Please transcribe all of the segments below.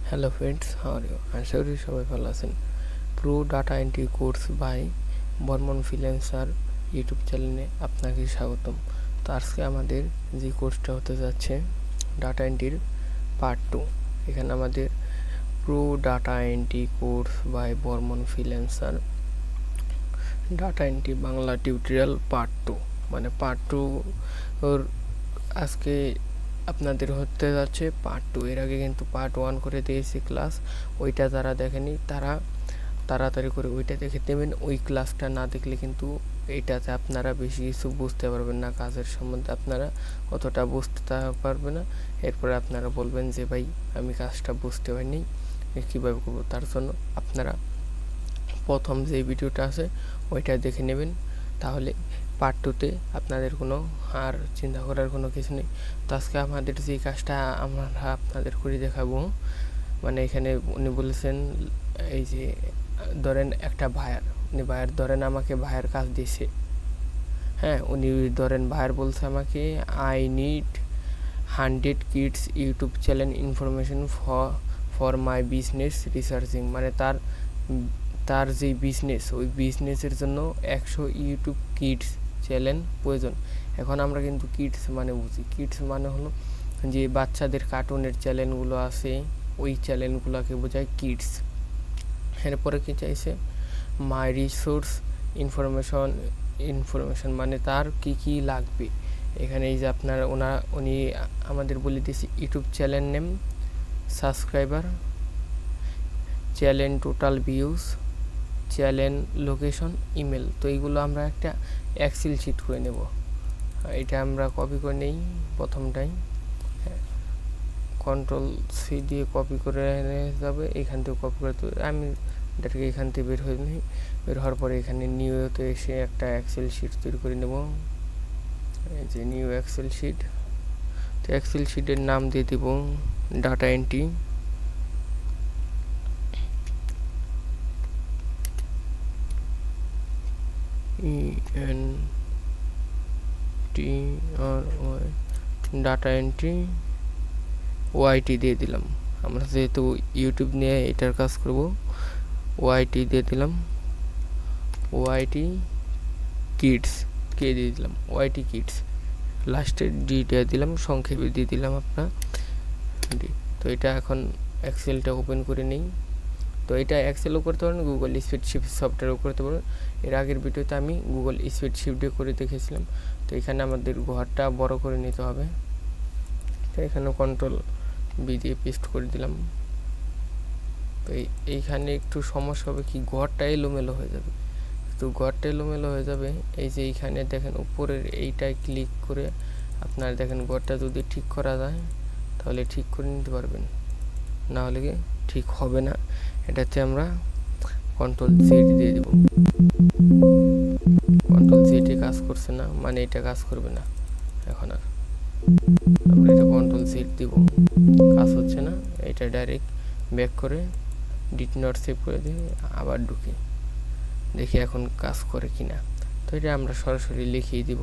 Hello friends, how are you? আশা করি সবাই ভালো আছেন। Pro data entry course by Barman freelancer YouTube চ্যানেলে আপনাকে স্বাগতম। তো আজকে আমাদের যে কোর্সটা হতে যাচ্ছে ডাটা এন্ট্রির পার্ট 2। এখানে আমাদের pro data entry course by Barman freelancer data entry Bangla tutorial part 2, মানে পার্ট 2 ওর আজকে আপনাদের হতে যাচ্ছে পার্ট 2। এর আগে কিন্তু পার্ট 1 করে দিয়েছি ক্লাস, ওইটা যারা দেখেনি তারা তাড়াতাড়ি করে ওইটা দেখে দেবেন। ওই ক্লাসটা না দেখলে কিন্তু এইটাতে আপনারা বেশি কিছু বুঝতে পারবেন না, কাজের সম্বন্ধে আপনারা অতটা বুঝতে পারবে না। এরপরে আপনারা বলবেন যে ভাই আমি কাজটা বুঝতে পারিনি, কীভাবে করবো। তার জন্য আপনারা প্রথম যে ভিডিওটা আছে ওইটা দেখে নেবেন, তাহলে পার্ট 2তে আপনাদের কোনো আর চিন্তা করার কোনো কিছু নেই। তো আজকে আমাদের যে কাজটা আমরা আপনাদের করে দেখাবো, মানে এখানে উনি বলেছেন এই যে ধরেন একটা ভাইয়ার ধরেন আমাকে ভাইয়ের কাজ দিয়েছে। হ্যাঁ, উনি ধরেন ভাইয়ার বলছে আমাকে I need 100 kids YouTube channel information for my business researching, মানে তার যেই বিজনেস, ওই বিজনেসের জন্য 100 ইউটিউব কিডস চ্যানেল প্রয়োজন। এখন আমরা কিন্তু কিডস মানে বুঝি, কিডস মানে হলো যে বাচ্চাদের কার্টুনের চ্যানেলগুলো আছে, ওই চ্যানেলগুলোকে বোঝায় কিডস। এরপরে কি চাইছে মাই রিসোর্স ইনফরমেশন মানে তার কি কি লাগবে। এখানে এই যে আপনার উনি আমাদের বলে দিয়েছে YouTube channel name, subscriber, channel total views, channel location, email. তো এইগুলো আমরা একটা এক্সেল শিট করে নেব। এটা আমরা কপি করে নেই প্রথমটাই, কন্ট্রোল সি দিয়ে কপি করে যাবে। এখান থেকে কপি করে আমি এটাকে এখান থেকে বের হওয়ার পরে এখানে নিউতে এসে একটা এক্সেল শিট তৈরি করে নেব। এই যে নিউ এক্সেল শিট। তো এক্সেল শিটের নাম দিয়ে দেব ডাটা এন্ট্রি। ডাটা এন্ট্রি ওআইটি দিয়ে দিলাম। আমরা যেহেতু ইউটিউব নিয়ে এটার কাজ করব, ওআইটি দিয়ে দিলাম। ওআইটি কিডস কে দিয়ে দিলাম, ওআইটি কিডস লাস্টের ডিটা দিলাম, সংক্ষেপে দিয়ে দিলাম আপনার ডি। তো এটা এখন এক্সেলটা ওপেন করে নিই। তো এটা এক্সেলও করতে পারেন, গুগল স্প্রেডশিট সফটওয়্যারও করতে পারেন। এর আগের ভিডিওতে আমি গুগল স্প্রেডশিটে করে দেখেছিলাম। তো এখানে আমাদের ঘরটা বড় করে নিতে হবে। তো এখানে কন্ট্রোল বি দিয়ে পেস্ট করে দিলাম। তো এইখানে একটু সমস্যা হবে কি, ঘরটা এলোমেলো হয়ে যাবে। তো ঘরটা এলোমেলো হয়ে যাবে, এই যে এইখানে দেখেন উপরের এইটায় ক্লিক করে আপনার দেখেন ঘরটা যদি ঠিক করা যায় তাহলে ঠিক করে নিতে পারবেন, না হলে কি ঠিক হবে না। এটাতে আমরা কন্ট্রোল জেড দিয়ে দেব। কন্ট্রোল জেডে কাজ করছে না, মানে এটা কাজ করবে না এখন আর। তারপরে এটা কন্ট্রোল জেড দিব, কাজ হচ্ছে না। এটা ডাইরেক্ট ব্যাক করে ডিড নট সেভ করে দিয়ে আবার ঢুকি, দেখি এখন কাজ করে কিনা। তো এটা আমরা সরাসরি লিখিয়ে দিব।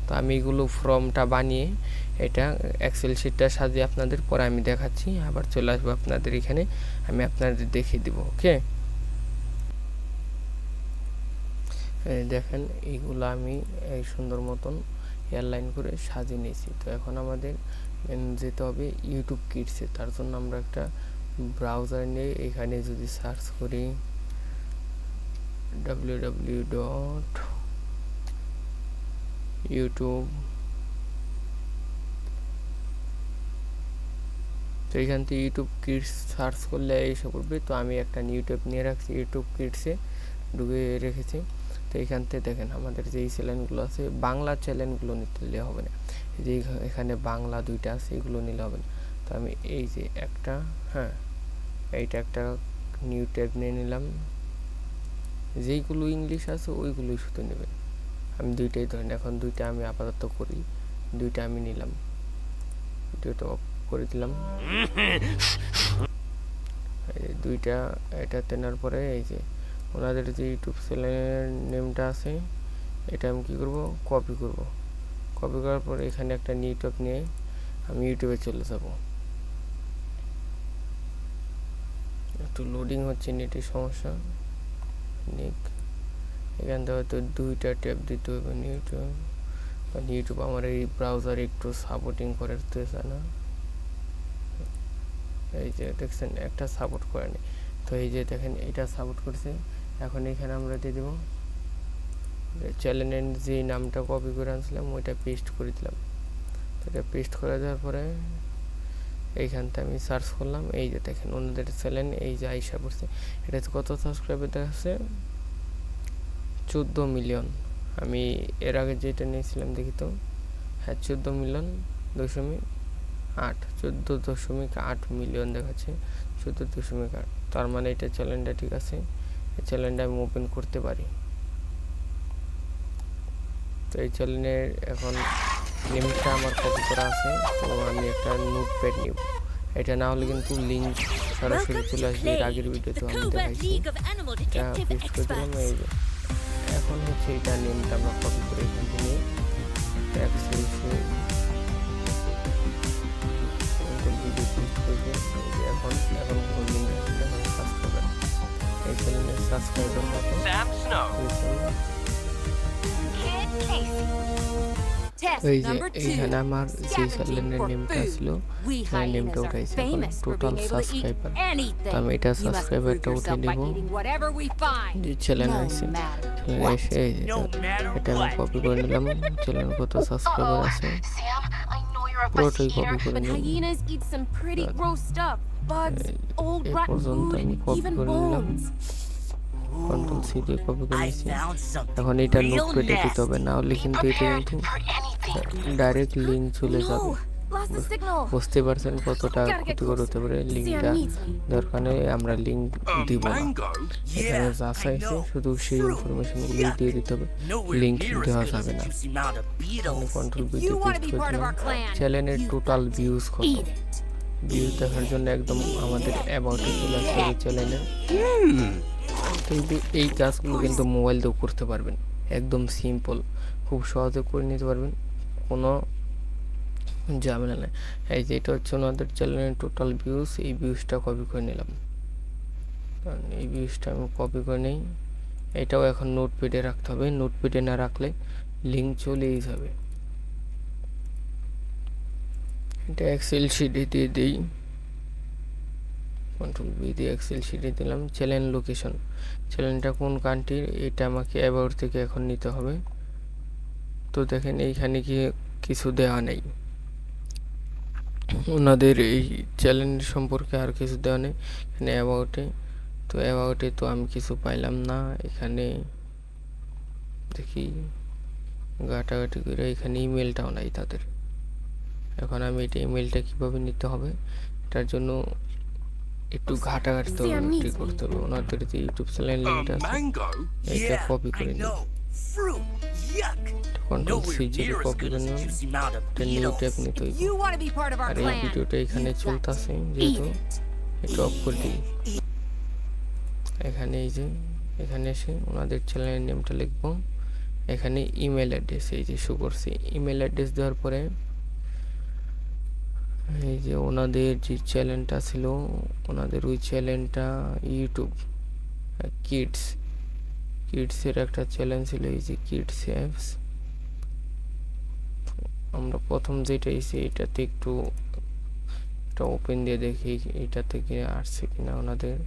তো আমি এগুলো ফর্মটা বানিয়ে এটা এক্সেল শিটটা সাজিয়ে আপনাদের পরে আমি দেখাচ্ছি, আবার চলে আসবো আপনাদের এখানে, আমি আপনাদের দেখিয়ে দিব। ওকে, দেখেন এইগুলো আমি এই সুন্দর মতন এয়ারলাইন করে সাজিয়ে নিয়েছি। তো এখন আমাদের যেতে হবে ইউটিউব কিডসে। তার জন্য আমরা একটা ব্রাউজার নিয়ে এখানে যদি সার্চ করি www.youtube, তো এখান থেকে ইউটিউব কিডস সার্চ করলে এসে পড়বে। তো আমি একটা ইউটিউব নিয়ে রাখছি, ইউটিউব কিডসে ঢুকে রেখেছি। তো এখান থেকে দেখেন আমাদের যেই চ্যানেলগুলো আছে, বাংলা চ্যানেলগুলো নিতে হবে না, যে এখানে বাংলা দুইটা আছে এগুলো নিলে হবে না। তো আমি এই যে একটা, এইটা একটা নিউ ট্যাব নিয়ে নিলাম। যেইগুলো ইংলিশ আছে ওইগুলোই শুধু নেবেন, আমি দুইটাই ধরেন এখন দুইটা আমি আপাতত করি, দুইটা আমি নিলাম, ভিডিওটা অফ করে দিলাম। দুইটা এটা তেনার পরে এই যে ওনাদের যে ইউটিউব চ্যানেলের নেমটা আছে এটা আমি কী করব, কপি করব। কপি করার পরে এখানে একটা নিউ ট্যাব নিয়ে আমি ইউটিউবে চলে যাব। একটু লোডিং হচ্ছে, নেটের সমস্যা। নিক এখান থেকে হয়তো 2টা ট্যাব দিতে হবে ইউটিউব, কারণ ইউটিউব আমার এই ব্রাউজার একটু সাপোর্টিং করতেছে না। এই যে দেখছেন একটা সাপোর্ট করেনি, তো এই যে দেখেন এটা সাপোর্ট করছে। এখন এখানে আমরা দিয়ে দেবো চ্যানেলের যে নামটা কপি করে আনছিলাম ওইটা পেস্ট করে দিলাম। তো এটা পেস্ট করে দেওয়ার পরে এইখানটা আমি সার্চ করলাম, এই যে দেখেন ওনাদের চ্যানেল এই যে আইসা পড়ছে। এটা কত সাবস্ক্রাইবার দেখাচ্ছে? 14 মিলিয়ন। আমি এর আগে যেটা নিয়েছিলাম দেখি তো, হ্যাঁ 14.8 14.8 মিলিয়ন দেখাচ্ছে, 14.8। তার মানে এটা চ্যানেলটা ঠিক আছে, এই চ্যানেলটা আমি ওপেন করতে পারি। তো এই চ্যানেলের এখন নেমটা আমার কপি করা আছে, তো আমি একটা নোটপ্যাড নিব। এটা না হলে কিন্তু লিঙ্ক সরাসরি চলে আসবে। এর আগের ভিডিওতে আমি দেখাইছি, এটা পেস্ট করে দিলাম। এই যে এখন হচ্ছে এটা নেমটা আমরা কপি করে এখান থেকে এখন সাবস্ক্রাইবার, এই চ্যানেলের সাবস্ক্রাইবার কত? এই যে এইখানে আমার যে চ্যানেলের নেমটা ছিল সেই নেমটা উঠাইছে, এখন টোটাল সাবস্ক্রাইবার। তো আমি এটা সাবস্ক্রাইবারটা উঠে নেব, যে চ্যানেল আছে চ্যানেল এসে এই যে এটা আমি কপি করে নিলাম। চ্যানেল কত সাবস্ক্রাইবার আছে পুরোটাই কপি করে নিলাম। এই পর্যন্ত আমি কপি করে নিলাম, কন্ট্রোল সি দিয়ে কপি করে নিয়েছি। এখন এটা নোটপ্যাডে দিতে হবে, না হলে কিন্তু এটা কিন্তু ডাইরেক্ট লিঙ্ক চলে যাবে। বুঝতে পারছেন কতটা ক্ষতিকর হতে পারে লিঙ্কটা, দরকার নেই আমরা লিঙ্ক দিব না। এখানে যা চাইছে শুধু সেই ইনফরমেশনগুলি দিয়ে দিতে হবে, লিঙ্ক দেওয়া যাবে না। আমি কন্ট্রোল বি দিয়ে পেস্ট করে দিলাম। চ্যানেলের টোটাল ভিউজ কত, ভিউজ দেখার জন্য একদম আমাদের অ্যাবাউটে চলে আসতে হবে চ্যানেলের। কিন্তু এই কাজগুলো কিন্তু মোবাইল দিয়েও করতে পারবেন, একদম সিম্পল, খুব সহজে করে নিতে পারবেন, কোনো ঝামেলা নেই। এই যে এটা হচ্ছে ওনাদের চ্যানেলের টোটাল ভিউজ, এই ভিউজটা কপি করে নিলাম। এই ভিউজটা আমি কপি করে নিই, এটাও এখন নোটপ্যাডে রাখতে হবে, নোটপ্যাডে না রাখলে লিঙ্ক চলেই যাবে। এটা এক্সেল শিটে দিয়ে দিই, কন্ট্রোল বি দিয়ে এক্সেল শিটে দিলাম। চ্যানেল লোকেশন, চ্যানেলটা কোন কান্ট্রির এটা আমাকে অ্যাবাউট থেকে এখন নিতে হবে। তো দেখেন এইখানে কি কিছু দেওয়া নেই, ওনাদের এই চ্যানেল সম্পর্কে আর কিছু দেওয়া নেই এখানে অ্যাবাউটে। তো অ্যাবাউটে তো আমি কিছু পাইলাম না, এখানে দেখি ঘাটাঘাটি করে এখানে ইমেলটাও নাই তাদের। এখন আমি এটা ইমেলটা কীভাবে নিতে হবে, এটার জন্য একটু ঘাটাঘাটি করতে হবে। ওনাদের যে ইউটিউব চ্যানেল লিঙ্কটা আছে এটা কপি করে নিই, কন্ট্রোল সি দিয়ে কপি করে নিলাম। এটা নিউ ট্যাব নিতে হইব, আর এই ভিডিওটা এখানে চলতেছে যেহেতু এটা অফ করে দিই। এখানে এই যে এখানে এসে ওনাদের চ্যানেলের নেমটা লিখবো, এখানে ইমেল অ্যাড্রেস এই যে শো করছে। ইমেল অ্যাড্রেস দেওয়ার পরে এই যে ওনাদের যে চ্যানেলটা ছিল, ওনাদের ওই চ্যানেলটা ইউটিউব কিডসের একটা চ্যানেল ছিল, এই যে কিডস অ্যাপস। আমরা প্রথম যেটা এসে এটাতে একটু এটা ওপেন দিয়ে দেখি এটা থেকে আসছে কিনা ওনাদের,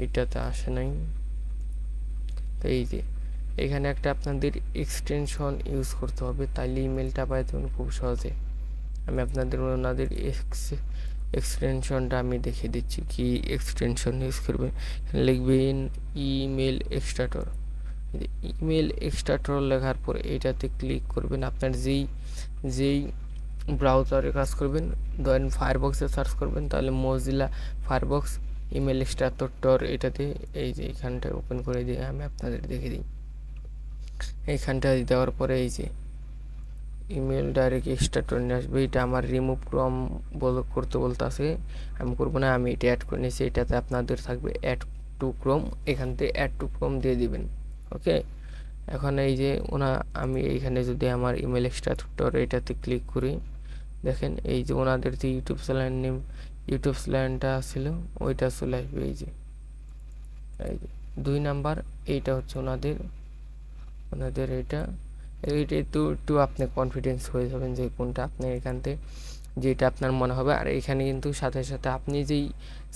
এইটাতে আসে নাই। তো এই যে এখানে একটা আপনাদের এক্সটেনশন ইউজ করতে হবে, তাইলে ইমেলটা পাইতে খুব সহজে। আমি আপনাদের ওনাদের এক্সটেনশনটা আমি দেখিয়ে দিচ্ছি কি এক্সটেনশন ইউজ করবেন। লিখবেন ইমেল এক্সট্রাক্টর। ইমেল এক্সট্রাক্টর লেখার পর এটাতে ক্লিক করবেন। আপনার যেই ব্রাউজারে কাজ করবেন, ধরেন ফায়ারবক্সে সার্চ করবেন, তাহলে মজিলা ফায়ারবক্স ইমেল এক্সট্রাক্টর এটাতে এই যে এখানটায় ওপেন করে দিয়ে আমি আপনাদের দেখে দিই। এইখানটায় দেওয়ার পরে এই যে ইমেল ডাইরেক্ট এক্সট্রাক্টর নিয়ে আসবে। এটা আমার রিমুভ ক্রম করতে বলতেছে, আমি করবো না, আমি এটা অ্যাড করে নিয়েছি। এটাতে আপনাদের থাকবে অ্যাড টু ক্রোম, এখান থেকে অ্যাড টু ক্রোম দিয়ে দিবেন। ওকে, এখন এই যে আমি এইখানে যদি আমার ইমেল এক্সট্রাক্টর এটাতে ক্লিক করি, দেখেন এই যে ওনাদের যে ইউটিউব চ্যানেলটা ছিল ওইটা চলে আসবে। এই যে 2 নাম্বার, এইটা হচ্ছে ওনাদের এটা একটু আপনি কনফিডেন্স হয়ে যাবেন যে কোনটা আপনি এখান থেকে যেটা আপনার মনে হবে। আর এখানে কিন্তু সাথে সাথে আপনি যেই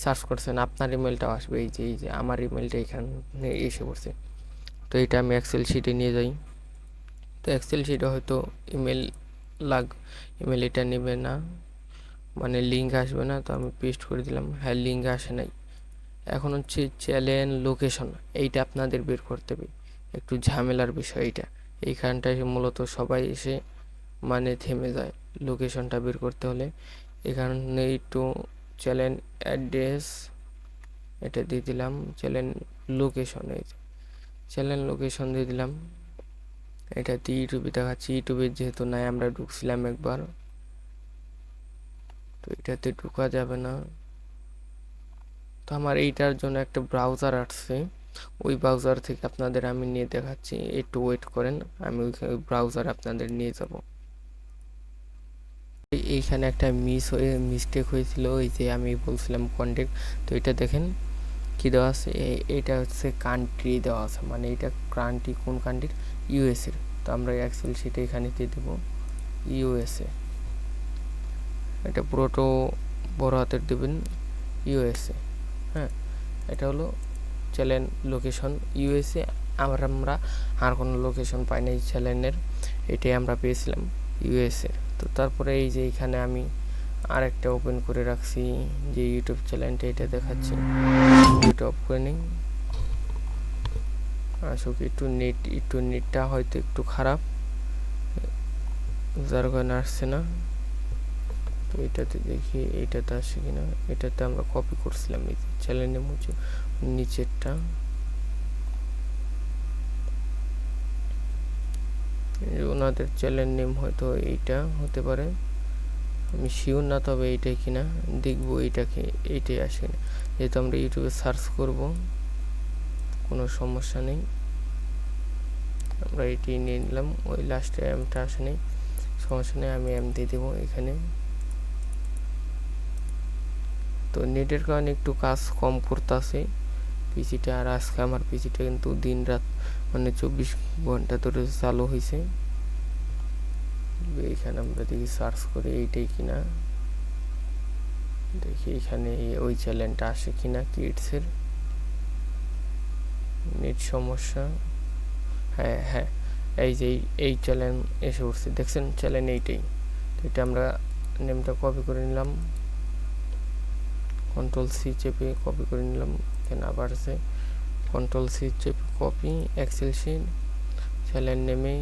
সার্চ করছেন আপনার ইমেলটাও আসবে। এই যে আমার ইমেলটা এখানে এসে পড়ছে। তো এটা আমি এক্সেল শিটে নিয়ে যাই। তো এক্সেল শিটে হয়তো ইমেল এটা নেবে না, মানে লিঙ্ক আসবে না। তো আমি পেস্ট করে দিলাম। হ্যাঁ, লিঙ্ক আসে নাই। এখন হচ্ছে চ্যানেল লোকেশন, এইটা আপনাদের বের করতে হবে। একটু ঝামেলার বিষয় এইটা। এইখানটায় মূলত সবাই এসে মানে থেমে যায় লোকেশনটা বের করতে হলে। এখানে একটু চ্যানেল অ্যাড্রেস এটা দিয়ে দিলাম। চ্যানেল লোকেশন, এই চ্যানেল লোকেশন দিয়ে দিলাম। এটা দিয়ে ইউটিউবে দেখাচ্ছি। ইউটিউবে যেহেতু নাই, আমরা ঢুকছিলাম একবার, তো এটাতে ঢোকা যাবে না। তো আমার এইটার জন্য একটা ব্রাউজার আসছে, ওই ব্রাউজার থেকে আপনাদের আমি নিয়ে দেখাচ্ছি। একটু ওয়েট করেন, আমি ওই ব্রাউজার আপনাদের নিয়ে যাব। এইখানে একটা মিস্টেক হয়েছিল, ওই যে আমি বলছিলাম কন্টেক্ট। তো এটা দেখেন কি দেওয়া আছে, এটা হচ্ছে কান্ট্রি দেওয়া আছে, মানে এটা কান্ট্রি কোন কান্ট্রির, ইউএসএর। তো আমরা এক্সেল শিটে এখানে দিয়ে দেবো ইউএসএ। এটা পুরোটো বড় হাতের দেবেন, ইউএসএ। হ্যাঁ, এটা হলো চ্যানেল লোকেশন ইউএসএ। আমরা আর কোনো লোকেশন পাই না এই চ্যানেলের, এটাই আমরা পেয়েছিলাম ইউএসএ। তো তারপরে এই যে এখানে আমি আরেকটা ওপেন করে রাখছি যে ইউটিউব চ্যানেলটা, এটা দেখাচ্ছি। এটা অফ করে নিই। আসুক, একটু নেটটা হয়তো একটু খারাপ, যার কারণে আসছে না। তো এটাতে দেখি এইটাতে আসে কিনা। এটাতে আমরা কপি করছিলাম এই চ্যানেলের নিচেরটা। ওনাদের চ্যানেল নেম হয়তো এইটা হতে পারে, আমি শিওর না, তবে এইটাই কিনা দেখবো। এইটাই আসে না, যেহেতু আমরা ইউটিউবে সার্চ করব, কোনো সমস্যা নেই। আমরা এটি নিয়ে নিলাম। ওই লাস্টে এমটা আসে নেই, সমস্যা নেই, আমি এম দিয়ে দেবো এখানে। তো নেটের কারণে একটু কাজ কম করতেছে পিসিটা। আর আজকে আমার পিসিটা কিন্তু দিন রাত মানে 24 ঘন্টা ধরে চালু হয়েছে। এইখানে আমরা দেখি সার্চ করে এইটাই কিনা, দেখি এখানে ওই চ্যানেলটা আসে কিনা কিডসের। নেট সমস্যা, হ্যাঁ এই যে এই চ্যানেল এসে উঠছে, দেখছেন চ্যানেল এইটাই। তো এটা আমরা নেমটা কপি করে নিলাম, Ctrl+C চেপে কপি করে নিলাম। এখানে আবার আছে Ctrl+C চেপে কপি, এক্সেল শিট চ্যানেল নেমে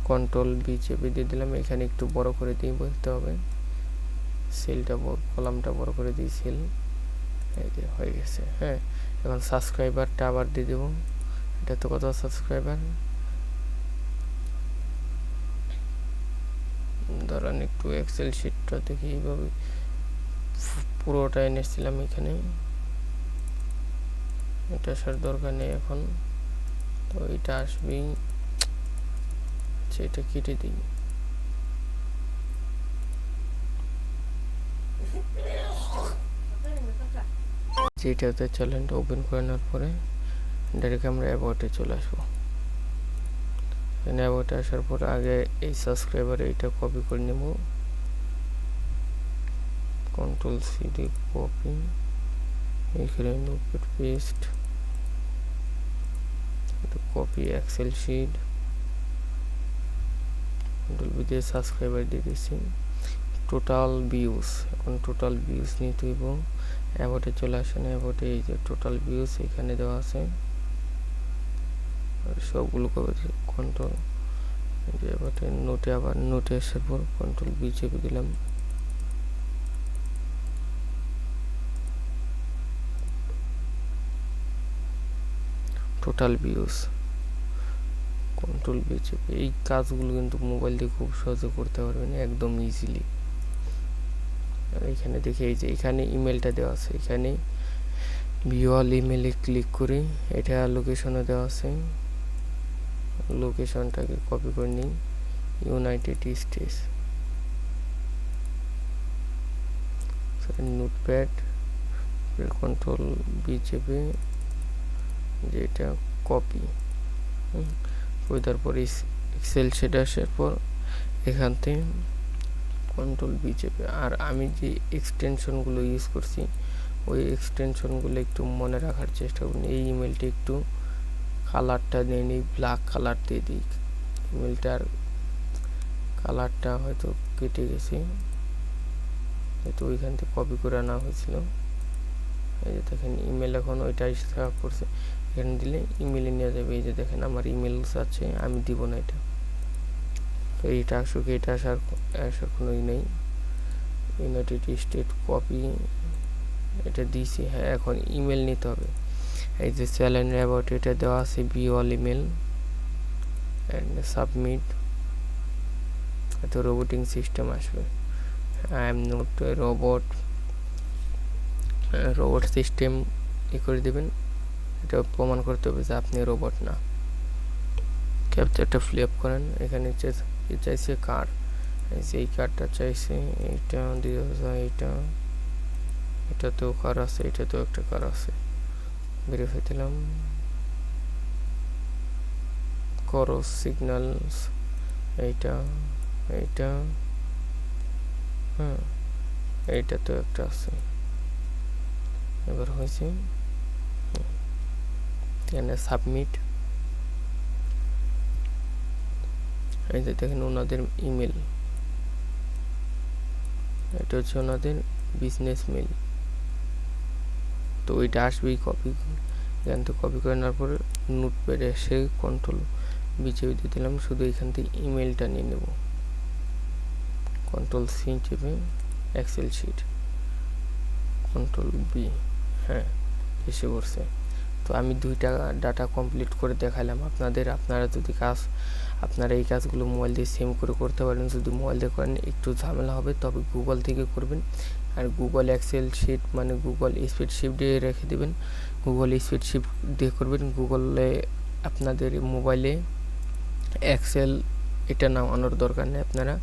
Ctrl+V চেপে দিয়ে দিলাম। এখানে একটু বড় করে দিয়ে বলতে হবে, সেলটা কলামটা বড় করে দিই, সেল এই যে হয়ে গেছে। হ্যাঁ, এখন সাবস্ক্রাইবারটা আবার দিয়ে দেবো। এটা তো কত সাবস্ক্রাইবার, ধরেন একটু এক্সেল শিটটা দেখি। এইভাবে পুরোটা এনেছিলাম এখানে, এটা আসার দরকার নেই এখন। তো এটা আসবেই, এটা কেটে দিই। যেটাতে চ্যানেলটা ওপেন করে নেওয়ার পরে ডাইরেক্ট আমরা অ্যাবাউটে চলে আসবো। এখানে অ্যাবাউটে আসার পর আগে এই সাবস্ক্রাইবার এইটা কপি করে নেব, Ctrl+C দিয়ে কপি, এখানে notepad paste, copy excel sheet, Ctrl+V দিয়ে সাবস্ক্রাইবার দিয়ে দিচ্ছি। টোটাল ভিউজ, এখন টোটাল ভিউজ নিতে হইব। অ্যাবাউটে চলে আসেন, অ্যাবাউটে এই যে টোটাল ভিউজ এখানে দেওয়া আছে, সবগুলো কপি কন্ট্রোল অ্যাবাউটে নোটে, আবার নোটে আসার পর Ctrl+V চেপে দিলাম। টোটাল ভিউজ Ctrl+V চেপে, এই কাজগুলো কিন্তু মোবাইল দিয়ে খুব সহজে করতে পারবেন, একদম ইজিলি। আর এখানে দেখি এই যে এখানে ইমেলটা দেওয়া আছে, এখানে ভিউ অল ইমেলে ক্লিক করি। এটা লোকেশনে দেওয়া আছে, লোকেশনটাকে কপি করে নিই, United States. Notepad control B চেপে যেটা কপি, ওই তারপর এক্সেল সেট আসার পর এখান থেকে কন্ট্রোল বি চেপে। আর আমি যে এক্সটেনশনগুলো ইউজ করছি ওই এক্সটেনশনগুলো একটু মনে রাখার চেষ্টা করুন। এই ইমেলটি একটু কালারটা নিয়ে নিই, ব্ল্যাক কালার দিয়ে দিই। ইমেলটার কালারটা হয়তো কেটে গেছে, হয়তো ওইখান থেকে কপি করে আনা হয়েছিল। এই যে দেখেন ইমেল এখন ওইটাই সেভ করছে, এখানে দিলে ইমেলে নিয়ে যাবে। এই যে দেখেন আমার ইমেলস আছে, আমি দিব না এটা। তো এইটা আসুক, এটা আসার কোনোই নেই। ইউনাইটেড স্টেট কপি, এটা দিয়েছি। হ্যাঁ, এখন ইমেল নিতে হবে। এই যে চ্যালেঞ্জ অ্যাবাউট এটা দেওয়া আছে, B all email and submit. হয়তো রোবোটিং সিস্টেম আসবে। I am not robot system করে দেবেন। এটা প্রমাণ করতে হবে যে আপনি রোবট না। ক্যাপচারটা ফিল করেন। এখানে চাইছে কার, এই কার্ডটা চাইছে, এইটা দিয়ে এটাতেও কার আছে, এটাতেও একটা কার আছে। ভেরিফাই দিলাম। করস সিগন্যালস, এইটা হ্যাঁ, এইটাতেও একটা আছে। এবার হয়েছে, এখানে সাবমিট। এই যে দেখেন ওনাদের ইমেল, এটা হচ্ছে ওনাদের বিজনেস মেল। তো ওইটা আসবেই কপি, এখান থেকে কপি করে নেওয়ার পরে নোটপ্যাডে এসে কন্ট্রোল বি চেপে দিয়ে দিলাম। শুধু এখান থেকে ইমেলটা নিয়ে নেব, কন্ট্রোল সি চেপে এক্সেল শিট, কন্ট্রোল বি। হ্যাঁ, এসে পড়ছে। তো আমি 2টা ডাটা কমপ্লিট করে দেখালাম আপনাদের। আপনারা যদি আপনারা এই কাজগুলো মোবাইল দিয়ে সেম করে করতে পারেন। যদি মোবাইল দিয়ে করেন একটু ঝামেলা হবে, তবে গুগল থেকে করবেন। আর গুগল এক্সেল শিট মানে গুগল স্প্রেডশিট দিয়ে রেখে দেবেন, গুগল স্প্রেডশিট দিয়ে করবেন। গুগলে আপনাদের মোবাইলে এক্সেল এটা নামানোর দরকার নেই, আপনারা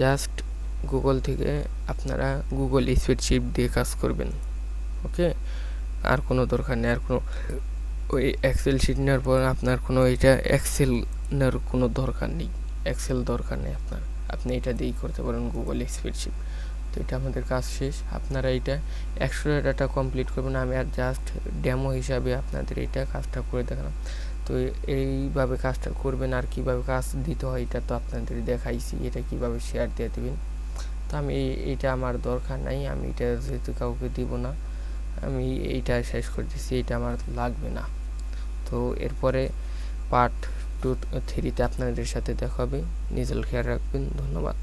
জাস্ট গুগল থেকে আপনারা গুগল স্প্রেডশিট দিয়ে কাজ করবেন। ওকে, আর কোনো দরকার নেই। আর কোনো ওই এক্সেল শিট নেওয়ার পর আপনার কোনো এটা এক্সেল নেওয়ার কোনো দরকার নেই, এক্সেল দরকার নেই আপনার। আপনি এটা দিয়েই করতে পারেন গুগল স্প্রেডশিট। তো এটা আমাদের কাজ শেষ। আপনারা এটা 100টা ডাটা কমপ্লিট করবেন। আমি আর জাস্ট ডেমো হিসাবে আপনাদের এটা কাজটা করে দেখালাম। তো এইভাবে কাজটা করবেন। আর কীভাবে কাজ দিতে হয় এটা তো আপনাদের দেখাইছি, এটা কীভাবে শেয়ার দিয়ে দেবেন। তো আমি এইটা আমার দরকার নাই, আমি এটা যেহেতু কাউকে দিব না, আমি এইটা শেষ করে দিচ্ছি, এটা আমার লাগবে না। তো এরপরে পার্ট 2-3 আপনাদের সাথে দেখা হবে। নিজের খেয়াল রাখবেন। ধন্যবাদ।